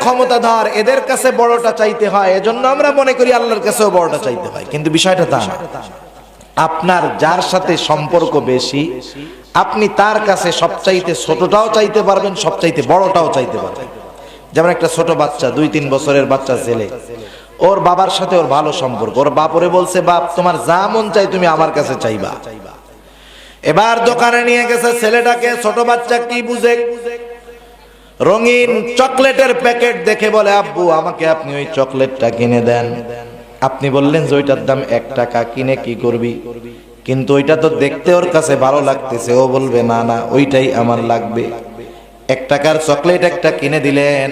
ক্ষমতাধর, এদের কাছে বড়টা চাইতে হয়, এজন্য আমরা মনে করি আল্লাহর কাছেও বড়টা চাইতে হয়, কিন্তু বিষয়টা তা না। আপনার যার সাথে সম্পর্ক বেশি, আপনি তার কাছে সবচাইতে ছোটটাও চাইতে পারবেন, সবচাইতে বড়টাও চাইতে পারবেন। যেমন একটা ছোট বাচ্চা, 2-3 বছরের বাচ্চা ছেলে, ওর বাবার সাথে ওর ভালো সম্পর্ক, ওর বাপরে বলছে, বাপ তোমার যা মন চাই তুমি আমার কাছে চাইবা। এবার দোকানে নিয়ে গেছে ছেলেটাকে, ছোট বাচ্চা কি বুঝে, রঙিন চকলেটের প্যাকেট দেখে বলে, আব্বু আমাকে আপনি ওই চকলেটটা কিনে দেন। আপনি বললেন যে ওইটার দাম 1 টাকা, কিনে কি করবি? কিন্তু ওইটা তো দেখতে ওর কাছে ভালো লাগতেছে, ও বলবে না না ওইটাই আমার লাগবে। 1 টাকার চকলেট একটা কিনে দিলেন।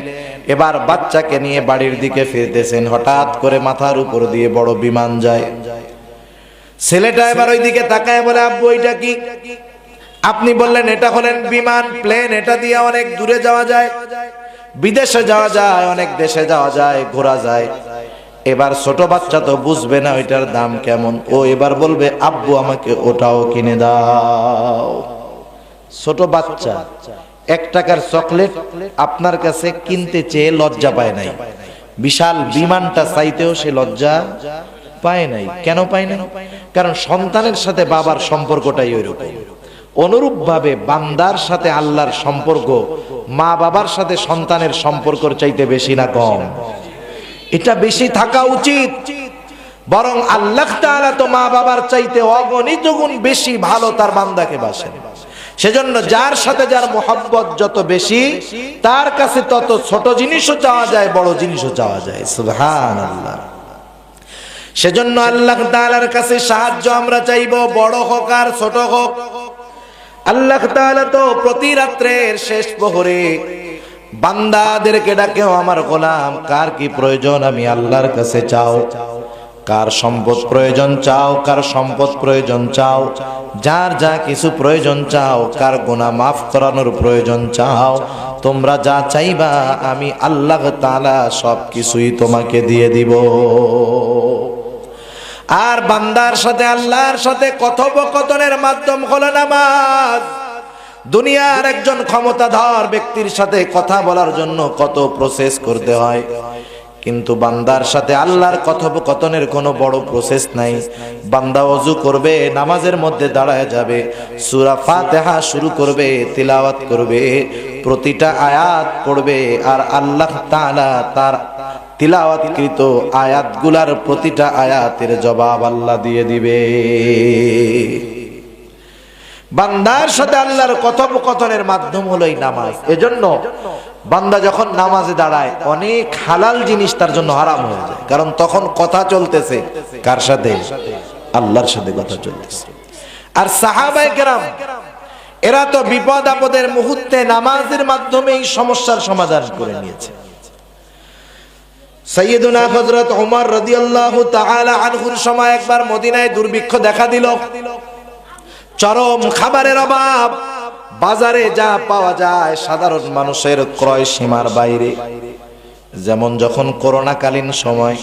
এবার বাচ্চাকে নিয়ে বাড়ির দিকে ফিরতেছেন, হঠাৎ করে মাথার উপর দিয়ে বড় বিমান যায়। ছেলেটা এবার ওই দিকে তাকায় বলে, আব্বু ওইটা কি? আপনি বললেন এটা হলেন বিমান, প্লেন, এটা দিয়ে অনেক দূরে যাওয়া যায়, বিদেশে যাওয়া যায়, অনেক দেশে যাওয়া যায়, ঘোরা যায়। এবার ছোট বাচ্চা তো বুঝবে না ওইটার দাম কেমন, ও এবার বলবে, আব্বু আমাকে ওটাও কিনে দাও। ছোট বাচ্চা 1 টাকার চকলেট আপনার কাছে কিনতে চেয়ে লজ্জা পায় নাই, বিশাল বিমানটা চাইতেও সে লজ্জা পায় নাই। কেন পায় নাই? কারণ সন্তানের সাথে বাবার সম্পর্কটাই ওইরকম। অনুরূপ ভাবে বান্দার সাথে আল্লাহর সম্পর্ক মা বাবার সাথে সন্তানের সম্পর্কের চাইতে বেশি না কম? এটা বেশি থাকা উচিত। বরং আল্লাহ তাআলা তো মা বাবার চাইতে অগণিত গুণ বেশি ভালো তার বান্দাকে বাসেন। সেজন্য যার সাথে যার মোহাব্বত যত বেশি, তার কাছে তত ছোট জিনিসও চাওয়া যায়, বড় জিনিসও চাওয়া যায়। সুবহানাল্লাহ। সেজন্য আল্লাহ তাআলার কাছে সাহায্য আমরা চাইব, বড় হোক আর ছোট হোক। আল্লাহ তাআলা তো প্রতি রাত্রের শেষ প্রহরে বান্দাদেরকে ডাকেও, আমার গোলাম কার কি প্রয়োজন আমি আল্লাহর কাছে চাও, কার সম্পদ প্রয়োজন চাও, কার সম্পদ প্রয়োজন চাও, যার যা কিছু প্রয়োজন চাও, কার গুনাহ মাফ করানোর প্রয়োজন চাও, তোমরা যা চাইবা আমি আল্লাহ তাআলা সব কিছুই তোমাকে দিয়ে দিব। আর বান্দার সাথে আল্লাহর সাথে কথোপকথনের মাধ্যম হলো নামাজ। দুনিয়ার একজন ক্ষমতাধর ব্যক্তির সাথে কথা বলার জন্য কত প্রসেস করতে হয়, কিন্তু বান্দার সাথে আল্লাহর কথোপকথনের কোনো বড় প্রসেস নাই। বান্দা ওযু করবে, নামাজের মধ্যে দাঁড়ায় যাবে, সূরা ফাতিহা শুরু করবে, তিলাওয়াত করবে, প্রতিটা আয়াত পড়বে, আর আল্লাহ তাআলা তার তিলাওয়াতকৃত আয়াতগুলার প্রতিটা আয়াতের জবাব আল্লাহ দিয়ে দিবে। বান্দার সাথে আল্লাহর কথোপকথনের মাধ্যম হলোই নামাজ। এজন্য বান্দা যখন নামাজে দাঁড়ায় অনেক হালাল জিনিস তার জন্য হারাম হয়ে যায়, কারণ তখন কথা চলতেছে কার সাথে? আল্লাহর সাথে কথা চলতেছে। আর সাহাবায়ে কেরাম এরা তো বিপদ আপদের মুহূর্তে নামাজের মাধ্যমে এই সমস্যার সমাধান করে নিয়েছে। সাইয়্যিদুনা হযরত ওমর রাদিয়াল্লাহু তাআলা আনহুর সময় একবার মদিনায় দুর্ভিক্ষ দেখা দিল, চরম খাবারের অভাব, বাজারে যা পাওয়া যায় সাধারণ মানুষের ক্রয় সীমার বাইরে। যেমন যখন করোনাকালীন সময়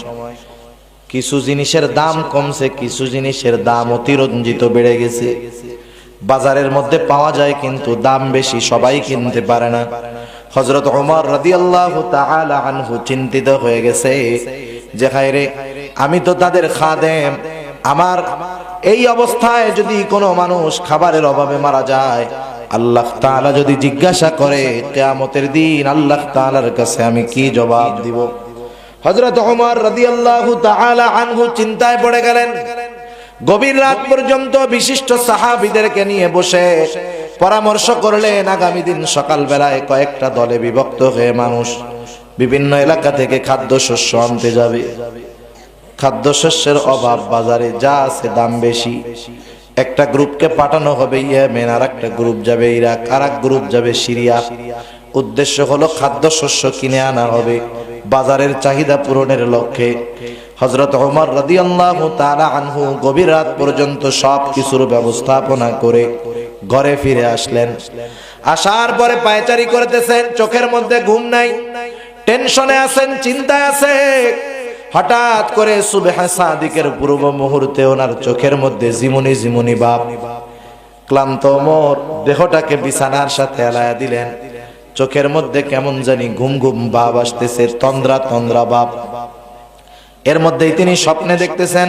কিছু জিনিসের দাম কমছে, কিছু জিনিসের দাম অতিরঞ্জিত বেড়ে গেছে, বাজারের মধ্যে পাওয়া যায় কিন্তু দাম বেশি, সবাই কিনতে পারে না। হযরত ওমর রাদিয়াল্লাহু তাআলা আনহু চিন্তিত হয়ে গেছে যে হায়রে, আমি তো তাদের খাদেম, আমার এই অবস্থায় যদি কোনো মানুষ খাবারের অভাবে মারা যায়, আল্লাহ তাআলা যদি জিজ্ঞাসা করে কিয়ামতের দিন আল্লাহ তাআলার কাছে আমি কি জবাব দিব? হযরত ওমর রাদিয়াল্লাহু তাআলা আনহু চিন্তায় পড়ে গেলেন। গভীর রাত পর্যন্ত বিশিষ্ট সাহাবীদেরকে নিয়ে বসে পরামর্শ করলেন, আগামী দিন সকালবেলায় কয়েকটা দলে বিভক্ত হয়ে মানুষ বিভিন্ন এলাকা থেকে খাদ্যশস্য আনতে যাবে। খাদ্যশস্যের অভাব, বাজারে যা আছে দাম বেশি। একটা গ্রুপকে পাঠানো হবে ইয়েমেন, আর একটা গ্রুপ যাবে ইরাক, আর এক গ্রুপ যাবে সিরিয়া। উদ্দেশ্য হলো খাদ্যশস্য কিনে আনা হবে বাজারের চাহিদা পূরণের লক্ষ্যে। হযরত ওমর রাদিয়াল্লাহু তাআলা আনহু গভীর রাত পর্যন্ত সব কিছুর ব্যবস্থাপনা করে ঘরে ফিরে আসলেন। আসার পরে পায়চারি করতেছেন, চোখের মধ্যে ঘুম নাই, টেনশনে আছেন, চিন্তায় আছে। হঠাৎ করে সুবহে সাদিকের পূর্ব মুহূর্তে ওনার চোখের মধ্যে জিমুনি জিমুনি ভাব। ক্লান্ত ওমর দেহটাকে বিছানার সাথে এলায়া দিলেন, চোখের মধ্যে কেমন জানি ঘুম ঘুম ভাব আসতেছে, তন্দ্রা তন্দ্রা ভাব। এর মধ্যেই তিনি স্বপ্নে দেখতেছেন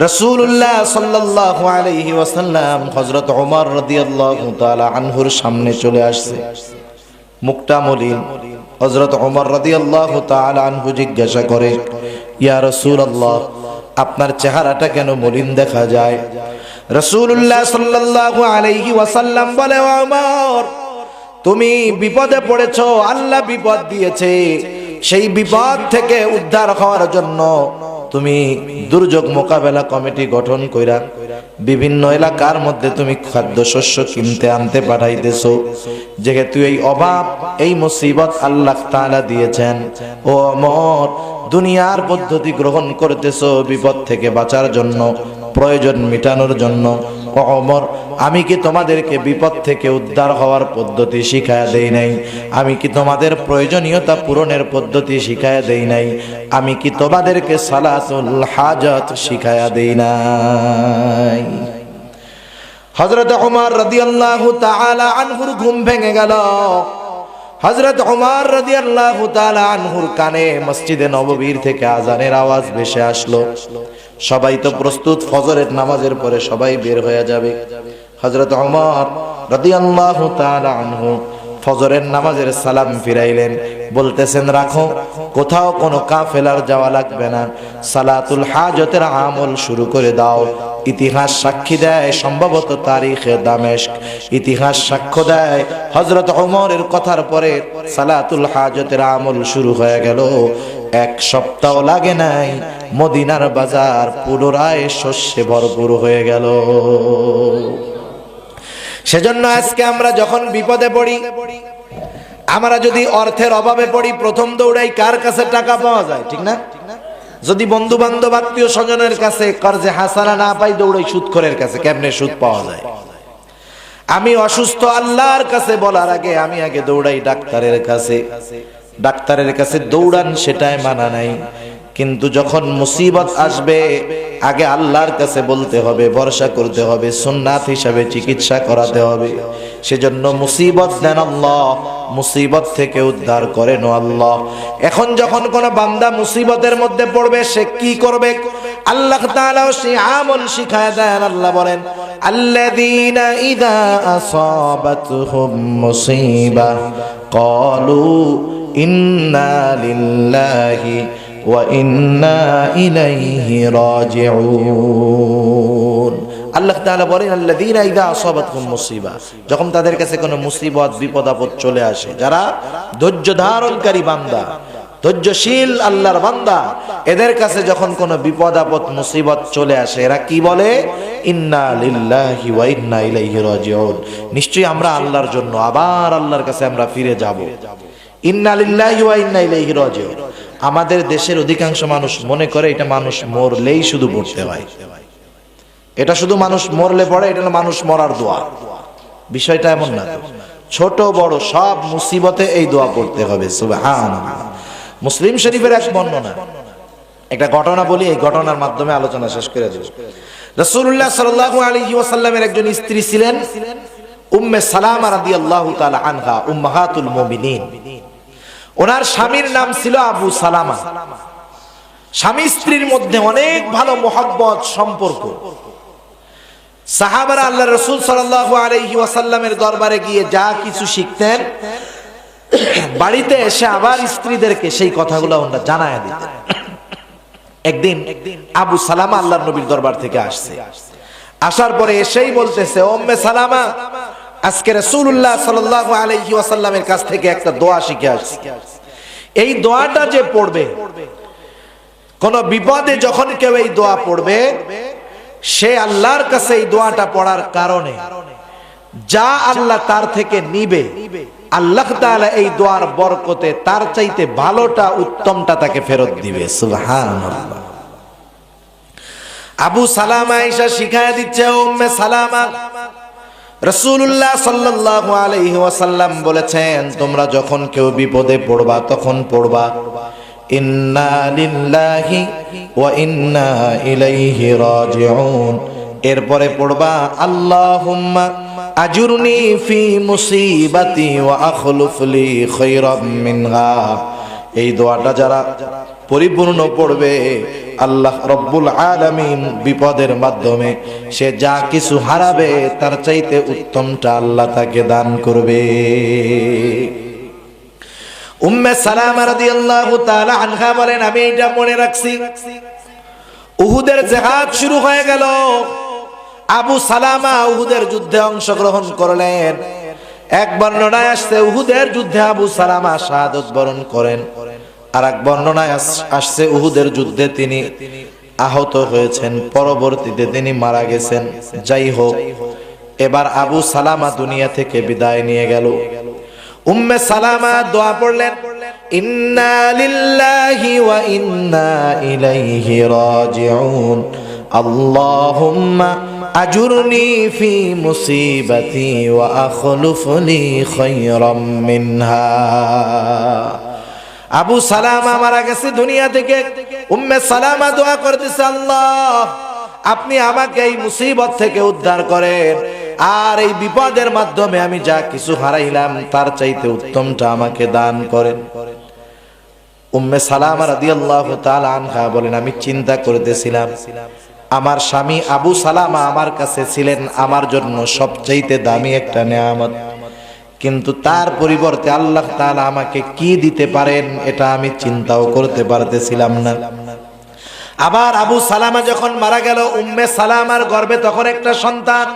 রাসূলুল্লাহ সাল্লাল্লাহু আলাইহি ওয়াসাল্লাম হযরত ওমর রাদিয়াল্লাহু তাআলা আনহুর সামনে চলে আসছে, মুখটা মলিন। হযরত ওমর রাদিয়াল্লাহু তাআলা আনহু জিজ্ঞাসা করে, ইয়া রাসূলুল্লাহ, আপনার চেহারাটা কেন মলিন দেখা যায়? রাসূলুল্লাহ সাল্লাল্লাহু আলাইহি ওয়াসাল্লাম বলে, ওমর, তুমি বিপদে পড়েছো, আল্লাহ বিপদ দিয়েছে। সেই বিপদ থেকে উদ্ধার হওয়ার জন্য তুমি দুর্যোগ মোকাবেলা কমিটি গঠন কইরা বিভিন্ন এলাকার মধ্যে তুমি খাদ্যশস্য কিনতে আনতে পাঠাইতেছো। যেহেতু এই অভাব, এই মুসিবত আল্লাহ তাআলা দিয়েছেন, ও ওমর, দুনিয়ার পদ্ধতি গ্রহণ করতেছো বিপদ থেকে বাঁচার জন্য, প্রয়োজন মিটানোর জন্য। ও ওমর, আমি কি তোমাদেরকে বিপদ থেকে উদ্ধার হওয়ার পদ্ধতি শিখায়া দেই নাই? আমি কি তোমাদের প্রয়োজনীয়তা পূরণের পদ্ধতি শিখায়া দেই নাই? আমি কি তোমাদেরকে সালাতুল হাজাত শিখায়া দেই নাই? হযরত ওমর রাদিয়াল্লাহু তাআলা আনহুর ঘুম ভেঙে গেল। হযরত ওমর রাদিয়াল্লাহু তাআলা আনহুর কানে মসজিদে নববীর থেকে আজানের আওয়াজ ভেসে আসলো। সবাই তো প্রস্তুত, ফজরের নামাজের পরে সবাই বের হয়ে যাবে। হযরত ওমর রাদিয়াল্লাহু তাআলা আনহু ফজরের নামাজের সালাম ফিরাইলেন, বলতেছেন, রাখো, কোথাও কোনো কাফেলার যাওয়া লাগবে না, সালাতুল হাজতের আমল শুরু করে দাও। ইতিহাস সাক্ষী দেয়, সম্ভবত তারিখে দামেস্ক ইতিহাস সাক্ষ্য দেয়, হযরত ওমরের কথার পরে সালাতুল হাজতের আমল শুরু হয়ে গেল। এক সপ্তাহ লাগে নাই, মদিনার বাজার পুনরায় শস্যে ভরপুর হয়ে গেল। সেজন্য আজকে আমরা যখন বিপদে পড়ি, আমরা যদি অর্থের অভাবে পড়ি, প্রথম দৌড়াই কার কাছে টাকা পাওয়া যায়, ঠিক না? যদি বন্ধু বান্ধব আত্মীয় স্বজনের কাছে কর্জে হাসানা না পাই, দৌড়াই সুদখোরের কাছে, কেমনে সুদ পাওয়া যায়। আমি অসুস্থ, আল্লাহর কাছে বলার আগে আমি আগে দৌড়াই ডাক্তারের কাছে। ডাক্তারের কাছে দৌড়ান, সেটাই মানা নাই, কিন্তু যখন মুসিবত আসবে আগে আল্লাহর কাছে বলতে হবে, ভরসা করতে হবে, সুন্নাত হিসাবে চিকিৎসা করাতে হবে। সেজন্য মুসিবত দেন আল্লাহ, মুসিবত থেকে উদ্ধার করেন আল্লাহ। এখন যখন কোন বান্দা মুসিবতের মধ্যে পড়বে, সে কি করবে? আল্লাহ তাআলা সেই আমল শিখায় দেন। আল্লাহ বলেন, আল্লাযীনা ইযা আসাবাতহুম মুসিবাহ ক্বালু ইন্না লিল্লাহি ওয়া ইন্না ইলাইহি রাজিউন। আল্লাহ তাআলা বলেন, আল্লাযীনা ইযা আসাবাতহুম মুসিবা, যখন তাদের কাছে কোনো মুসিবত বিপদ আপদ চলে আসে, যারা ধৈর্য ধারণকারী বান্দা, ধৈর্যশীল আল্লাহর বান্দা, এদের কাছে যখন কোনো বিপদ আপদ মুসিবত চলে আসে, এরা কি বলে? ইন্না লিল্লাহি ওয়া ইন্না ইলাইহি রাজিউন। নিশ্চয়ই আমরা আল্লাহর জন্য, আবার আল্লাহর কাছে আমরা ফিরে যাব। ইন্না লিল্লাহি ওয়া ইন্না ইলাইহি রাজিউন। আমাদের দেশের অধিকাংশ মানুষ মনে করে এটা মানুষ মরলেই শুধু পড়তে হয়, এটা শুধু মানুষ মরলে পড়ে, এটা হলো মানুষ মরার দোয়া। বিষয়টা এমন না, ছোট বড় সব মুসিবতে এই দোয়া পড়তে হবে। সুবহানাল্লাহ। মুসলিম শরীফের এক বর্ণনা, একটা ঘটনা বলি, এই ঘটনার মাধ্যমে আলোচনা শেষ করে দেব। রাসূলুল্লাহ সাল্লাল্লাহু আলাইহি ওয়াসাল্লামের একজন স্ত্রী ছিলেন উম্মে সালামা রাদিয়াল্লাহু তাআলা আনহা, উম্মাহাতুল মুমিনিন। ওনার স্বামীর নাম ছিল আবু সালামা। স্বামী স্ত্রীর মধ্যে অনেক ভালো মহব্বত সম্পর্ক। সাহাবারা আল্লাহ রাসূল সাল্লাল্লাহু আলাইহি ওয়াসাল্লামের দরবারে গিয়ে যা কিছু শিখতেন, বাড়িতে এসে আবার স্ত্রীদেরকে সেই কথাগুলো ওনারা জানায় দিতেন। একদিন আবু সালামা আল্লাহর নবীর দরবার থেকে আসছে। আসার পরে এসেই বলতেছে, উম্মে সালামা, আজকে রাসূলুল্লাহ সাল্লাল্লাহু আলাইহি ওয়াসাল্লামের কাছ থেকে একটা দোয়া শিখে আসছি। এই দোয়াটা যে পড়বে, কোন বিপদে যখন কেউ এই দোয়া পড়বে, সে আল্লাহর কাছে এই দোয়াটা পড়ার কারণে যা আল্লাহ তার থেকে নিবে, আল্লাহ তাআলা এই দোয়ার বরকতে তার চাইতে ভালোটা, উত্তমটা তাকে ফেরত দিবে। সুবহানাল্লাহ। আবু সালামা আয়েশা শিখায়া দিচ্ছে, উম্মে সালামা, রাসূলুল্লাহ সাল্লাল্লাহু আলাইহি ওয়াসাল্লাম বলেছেন, তোমরা যখন কেউ বিপদে পড়বা তখন পড়বা ইন্না লিল্লাহি ওয়া ইন্না ইলাইহি রাজিউন। এরপরে পড়বা আল্লাহুম্মা আজুরনি ফি মুসিবাতি ওয়া আখলুফ লি খায়রাম মিনহা। এই দোয়াটা যারা পরিপূর্ণ পড়বে, আল্লাহ রব্বুল আলামিন বিপদের মাধ্যমে সে যা কিছু হারাবে তার চাইতে উত্তমটা আল্লাহ তাকে দান করবে। উম্মে সালামা রাদিয়াল্লাহু তাআলা আনহা বলেন, আমি এটা মনে রাখছি, উহুদের জিহাদ শুরু হয়ে গেল। আবু সালামা উহুদের যুদ্ধে অংশগ্রহণ করলেন। এক বর্ণনায় আসছে উহুদের যুদ্ধে আবু সালামা শাহাদাত বরণ করেন, আর এক বর্ণনায় আসছে উহুদের যুদ্ধে তিনি আহত হয়েছেন, পরবর্তীতে তিনি মারা গেছেন। যাই হোক, এবার আবু সালামা দুনিয়া থেকে বিদায় নিয়ে গেল। উম্মে সালামা দোয়া পড়লেন, ইন্না লিল্লাহি ওয়া ইন্না ইলাইহি রাজিউন, আল্লাহুম্মা আজুরনি ফি মুসিবাতি ওয়া আখলুফ লি খায়রাম মিনহা। আবু সালামা মারা গেছে দুনিয়া থেকে। উম্মে সালামা দোয়া করতেছে, আল্লাহ আপনি আমাকে এই মুসিবত থেকে উদ্ধার করেন, আর এই বিপদের মাধ্যমে আমি যা কিছু হারাইলাম তার চাইতে উত্তমটা আমাকে দান করেন। উম্মে সালামা রাদিয়াল্লাহু তাআলা আনহা বলেন, আমি চিন্তা করতেছিলাম, আমার স্বামী আবু সালামা আমার কাছে ছিলেন আমার জন্য সবচাইতে দামি একটা নেয়ামত, কিন্তু তার পরিবর্তে আল্লাহ তাআলা আমাকে কি দিতে পারেন এটা আমি চিন্তাও করতে পারতেছিলাম না। আবার আবু সালামা যখন মারা গেল, উম্মে সালামার গর্ভে তখন একটা সন্তান।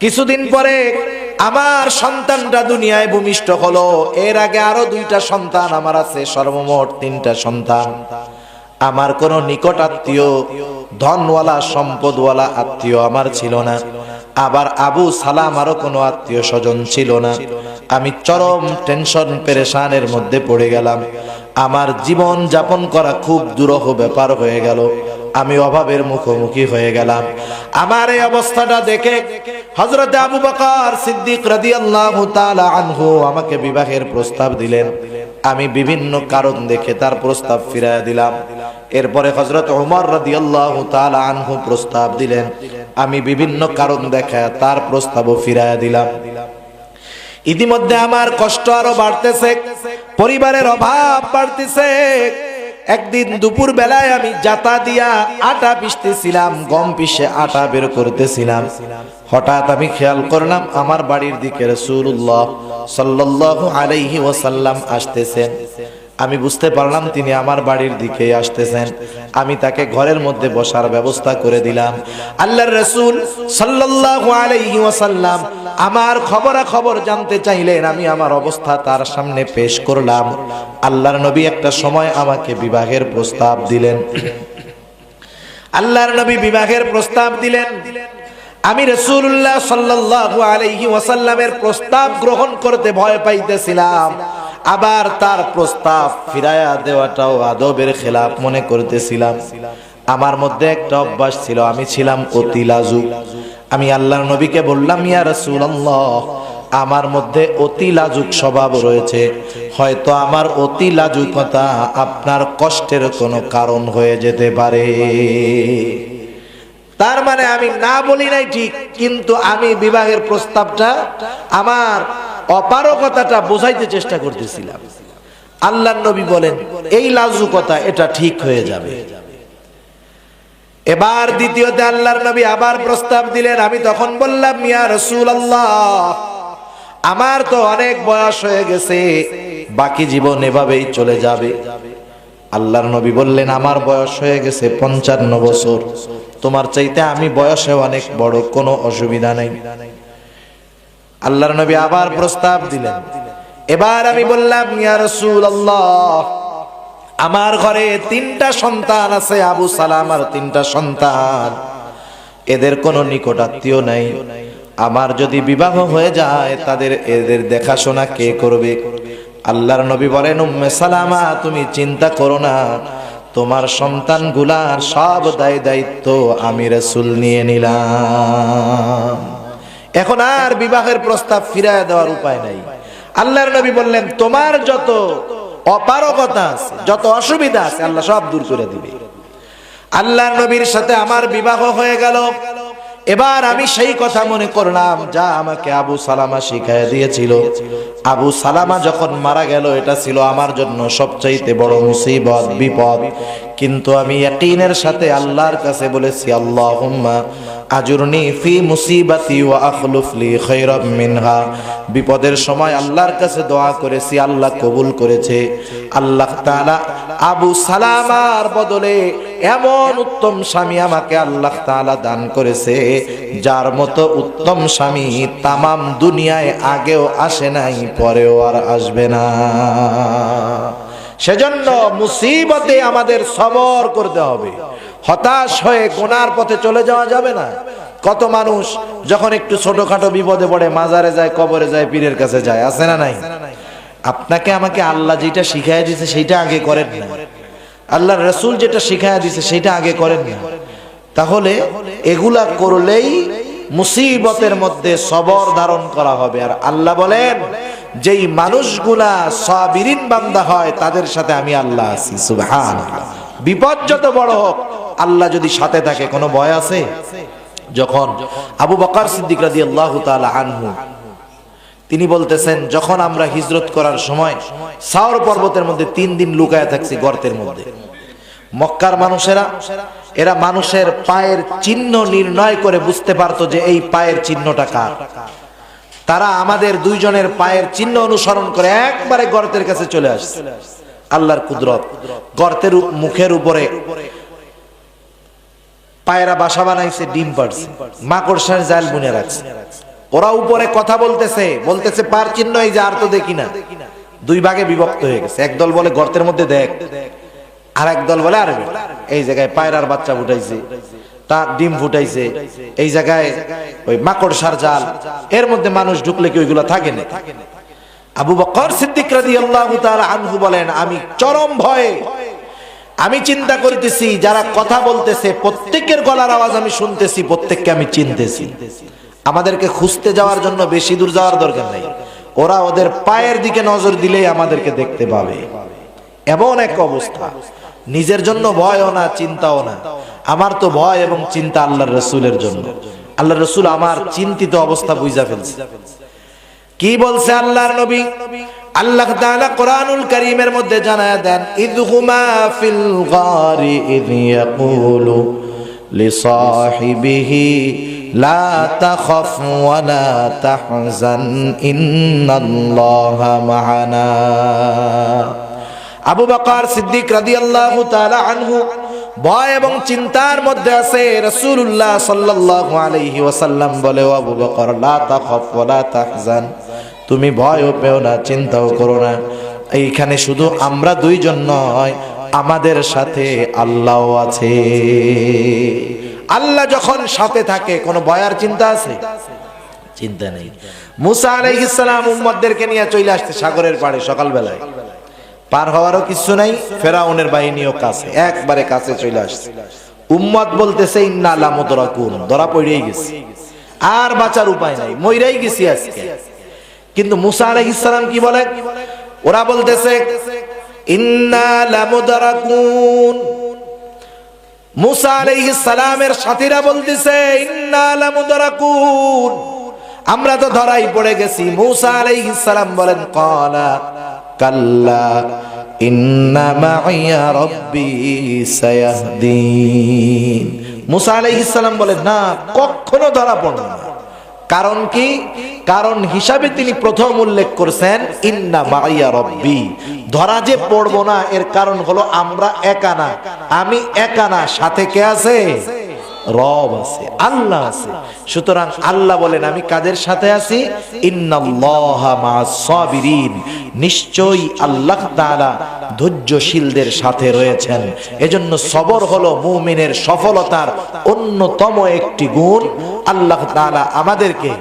কিছুদিন পরে আমার সন্তানটা দুনিয়ায় ভূমিষ্ঠ হলো। এর আগে আরো 2টা সন্তান আমার আছে, সর্বমোট 3টা সন্তান। আমার কোনো নিকট আত্মীয়, ধনওয়ালা সম্পদওয়ালা আত্মীয় আমার ছিল না। আবার আবু সালামারও কোনো আত্মীয় স্বজন ছিল না। আমি চরম টেনশন পেরেশানের মধ্যে পড়ে গেলাম। আমার জীবন যাপন করা খুব দুরূহ ব্যাপার হয়ে গেল। আমি অভাবের মুখোমুখি হয়ে গেলাম। আমার এই অবস্থাটা দেখে হযরত আবু বকর সিদ্দিক রাদিয়াল্লাহু তাআলা আনহু আমাকে বিবাহের প্রস্তাব দিলেন। আমি বিভিন্ন কারণ দেখে তার প্রস্তাব ফিরিয়ে দিলাম। এরপরে হযরত ওমর রাদিয়াল্লাহু তাআলা আনহু প্রস্তাব দিলেন। আমি বিভিন্ন কারণ দেখে তার প্রস্তাবও ফিরিয়ে দিলাম। ইতিমধ্যে আমার কষ্ট আরো বাড়তেছে, পরিবারের অভাব বাড়তেছে। একদিন দুপুর বেলায় আমি জাতা দিয়া আটা পিষতেছিলাম, গম পিষে আটা বের করতেছিলাম। হঠাৎ আমি খেয়াল করলাম আমার বাড়ির দিকে রাসূলুল্লাহ সাল্লাল্লাহু আলাইহি ওয়াসাল্লাম আসতেছেন। আমি বুঝতে পারলাম তিনি আমার বাড়ির দিকে আসতেছেন। আমি তাকে ঘরের মধ্যে বসার ব্যবস্থা করে দিলাম। আল্লাহর রাসূল সাল্লাল্লাহু আলাইহি ওয়াসাল্লাম আমার খবরাখবর জানতে চাইলেন। আমি আমার অবস্থা তার সামনে পেশ করলাম। আল্লাহর নবী একটা সময় আমাকে বিবাহের প্রস্তাব দিলেন। আল্লাহর নবী বিবাহের প্রস্তাব দিলেন। আমি রাসূলুল্লাহ সাল্লাল্লাহু আলাইহি ওয়াসাল্লামের প্রস্তাব গ্রহণ করতে ভয় পাইতেছিলাম। আবার তার প্রস্তাব ফিরায়া দেওয়াটাও আদবের খেলাফ মনে করতেছিলাম। আমার মধ্যে একটা অভ্যাস ছিল, আমি ছিলাম অতি লাজুক। আমি আল্লাহর নবীকে বললাম, ইয়া রাসূলুল্লাহ, আমার মধ্যে অতি লাজুক স্বভাব রয়েছে, হয়তো আমার অতি লাজুকতা আপনার কষ্টের কোনো কারণ হয়ে যেতে পারে। তার মানে আমি না বলি নাই ঠিক, কিন্তু আমি বিবাহের প্রস্তাবটা আমার অপারগতাটা বোঝাইতে চেষ্টা করতেছিলাম। আল্লাহর নবী বলেন, এই লাজুকতা এটা ঠিক হয়ে যাবে। এবার দ্বিতীয়তে আল্লাহর নবী আবার প্রস্তাব দিলেন। আমি তখন বললাম, ইয়া রাসূলুল্লাহ, আমার তো অনেক বয়স হয়ে গেছে, বাকি জীবন এভাবেই চলে যাবে। আল্লাহর নবী বললেন, আমার বয়স হয়ে গেছে 55 বছর, তোমার চাইতে আমি বয়সে অনেক বড়, কোনো অসুবিধা নেই। আল্লাহর নবী আবার প্রস্তাব দিলেন। এবার আমি বললাম, ইয়া রাসূলুল্লাহ, আমার ঘরে 3টা সন্তান আছে, আবু সালামার 3টা সন্তান, এদের কোনো নিকট আত্মীয় নাই। আমার যদি বিবাহ হয়ে যায় এদের দেখাশোনা কে করবে? আল্লাহর নবী বলেন, উম্মে সালামা, তুমি চিন্তা করো না, তোমার সন্তানগুলার সব দায়িত্ব আমি রাসূল নিয়ে নিলাম। এখন আর বিবাহের প্রস্তাব ফিরায় দেওয়ার উপায় নাই। আল্লাহর নবী বললেন, তোমার যত অপারগতা আছে, যত অসুবিধা আছে, আল্লাহ সব দূর করে দিবে। আল্লাহর নবীর সাথে আমার বিবাহ হয়ে গেল। এবার আমি সেই কথা মনে করলাম যা আমাকে আবু সালামা শিখায় দিয়েছিল। আবু সালামা যখন মারা গেল, এটা ছিল আমার জন্য সবচাইতে বড় মুসিবত, বিপদ। কিন্তু আমি ইয়াকিনের সাথে আল্লাহর কাছে বলেছি, আল্লাহুম্মা আজুরনি ফি মুসিবাতি ওয়া আখলুফ লি খায়রাম মিনহা। বিপদের সময় আল্লাহর কাছে দোয়া করেছি, আল্লাহ কবুল করেছে। আল্লাহ তাআলা আবু সালামার বদলে এমন উত্তম স্বামী আমাকে আল্লাহ তাআলা দান করেছে, যার মতো উত্তম স্বামী তামাম দুনিয়ায় আগেও আসে নাই, পরেও আর আসবে না। সেজন্য মুসিবতে আমাদের সবর করতে হবে। হতাশ হয়ে গুনার পথে চলে যাওয়া যাবে না। কত মানুষ যখন একটু ছোটখাটো বিপদে পড়ে মাজারে যায়, কবরে যায়, পীরের কাছে যায়, আছে না নাই? আপনাকে আমাকে আল্লাহ যেটা শিখাইয়া দিয়েছে সেইটা আগে করেন না, আল্লাহর রাসূল যেটা শিখাইয়া দিয়েছে সেইটা আগে করেন না। তাহলে এগুলা করলেই মুসিবতের মধ্যে সবর ধারণ করা হবে। আর আল্লাহ বলেন, যেই মানুষগুলা সাবিরিন বান্দা হয় তাদের সাথে আমি আল্লাহ আছি। সুবহানাল্লাহ। বিপদ যত বড় হোক, আল্লাহ যদি সাথে থাকে, কোনো ভয় আছে? যখন আবু বকর সিদ্দিক রাদিয়াল্লাহু তাআলা আনহু তিনি বলতেছেন, যখন আমরা হিজরত করার সময় সাওর পর্বতের মধ্যে 3 দিন লুকায়া থাকছি গর্তের মধ্যে। মক্কার মানুষেরা, এরা মানুষের পায়ের চিহ্ন নির্ণয় করে বুঝতে পারতো যে এই পায়ের চিহ্নটা কার। তারা আমাদের দুইজনের পায়ের চিহ্ন অনুসরণ করে একবারে গর্তের কাছে চলে আসছে। আল্লাহর কুদরত, গর্তের মুখের উপরে পায়রা বাসা বানাইছে, ডিম পাড়ছে, মাকড়সার জাল বুনে রাখছে। ওরা উপরে কথা বলতেছে, বলতেছে পার চিহ্ন এই যে, আর তো দেখি না। 2 ভাগে বিভক্ত হয়ে গেছে। একদল বলে গর্তের মধ্যে দেখ, আর একদল বলে আরে এই জায়গায় পায়রার বাচ্চা ফুটাইছে, তা ডিম ফুটাইছে, এই জায়গায় ওই মাকড়সার জাল, এর মধ্যে মানুষ ঢুকলে কি ওইগুলা থাকে না? আবু বকর সিদ্দিক রাদিয়াল্লাহু তাআলা আনহু বলেন, আমি চরম ভয়ে, আমি চিন্তা করতেছি যারা কথা বলতেছে প্রত্যেকের গলার আওয়াজ আমি শুনতেছি, প্রত্যেককে আমি চিনতেছি। আমাদেরকে খুঁজতে যাওয়ার জন্য বেশি দূর যাওয়ার দরকার নেই, ওরা ওদের পায়ের দিকে নজর দিলেই আমাদেরকে দেখতে পাবে। এমন এক অবস্থা, নিজের জন্য ভয়ও না, চিন্তাও না। আমার তো ভয় এবং চিন্তা আল্লাহর রাসূলের জন্য। আল্লাহর রাসূল আমার চিন্তিত অবস্থা বুঝা ফেলছে। কি বলছে আল্লাহর নবী? আল্লাহ তাআলা কোরআনুল কারীমের মধ্যে জানায়া দেন, ইযহুমা ফিল গারি ইয ইয়াকুলু লিসাহিবিহি লা তাখাফ ওয়া লা তাহজান ইন্নাল্লাহা মা'ানা। আবু বকর সিদ্দিক রাদিয়াল্লাহু তাআলা আনহু ভয় এবং চিন্তার মধ্যে আছে। রাসূলুল্লাহ সাল্লাল্লাহু আলাইহি ওয়াসাল্লাম বলে, ও আবু বকর, লা তাখাফ ওয়া লা তাহজান, তুমি ভয়ও পেও না, চিন্তাও করো না। এইখানে শুধু আমরা দুইজন নয়, আমাদের সাথে আল্লাহও আছে। আল্লাহ যখন সাথে থাকে, কোনো ভয়ের চিন্তা আছে? চিন্তা নেই। মুসা আলাইহিস সালাম উম্মতদেরকে নিয়ে চলে আসছে সাগরের পাড়ে সকালবেলায়, পার হওয়ারও কিছু নাই, ফেরাউনের বাহিনীও কাছে, একবারে কাছে চলে আসছে। উম্মত বলতেছে, ইন্না লা মুদরাকুন, ধরা পড়েই গেছি, আর বাঁচার উপায় নাই, মইরাই গেছি আজকে। কিন্তু মুসা আলাইহিস সালাম কি বলে? ওরা বলতেছে, ইন্না লা মুদরাকুন। মুসা আলাইহিস সালামের সাথীরা বলতেছে, ইন্না লা মুদরাকুন, আমরা তো ধরাই পড়ে গেছি। মুসা আলাইহিস সালাম বলেন, ক্বালা কাল্লা ইন্না মাইয়া রাব্বি সায়াহদিন। মুসা আলাইহিস সালাম বলেন, না, কখনো ধরা পড়ব না। কারণ কি? কারণ হিসাবে তিনি প্রথম উল্লেখ করছেন, ইন্না মাইয়া রাব্বি। ধরা যে পড়ব না, এর কারণ হলো আমরা একা না, আমি একা না, সাথে কে আছে? রব আছে, আল্লাহ আছে। সুতরাং আল্লাহ বলেন, আমি কাদের সাথে আছি? ইন্নাল্লাহা মা'আস সাবিরিন, নিশ্চয়ই আল্লাহ তাআলা ধৈর্যশীলদের সাথে রয়েছেন। এজন্য সবর হলো মুমিনের সফলতার অন্যতম একটি গুণ। আল্লাহ তাআলা আমাদেরকে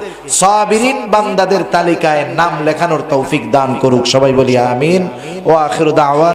সাবিরিন বান্দাদের তালিকায় নাম লেখানোর তৌফিক দান করুক। সবাই বলি আমিন। ওয়া আখিরু দাওয়ানা।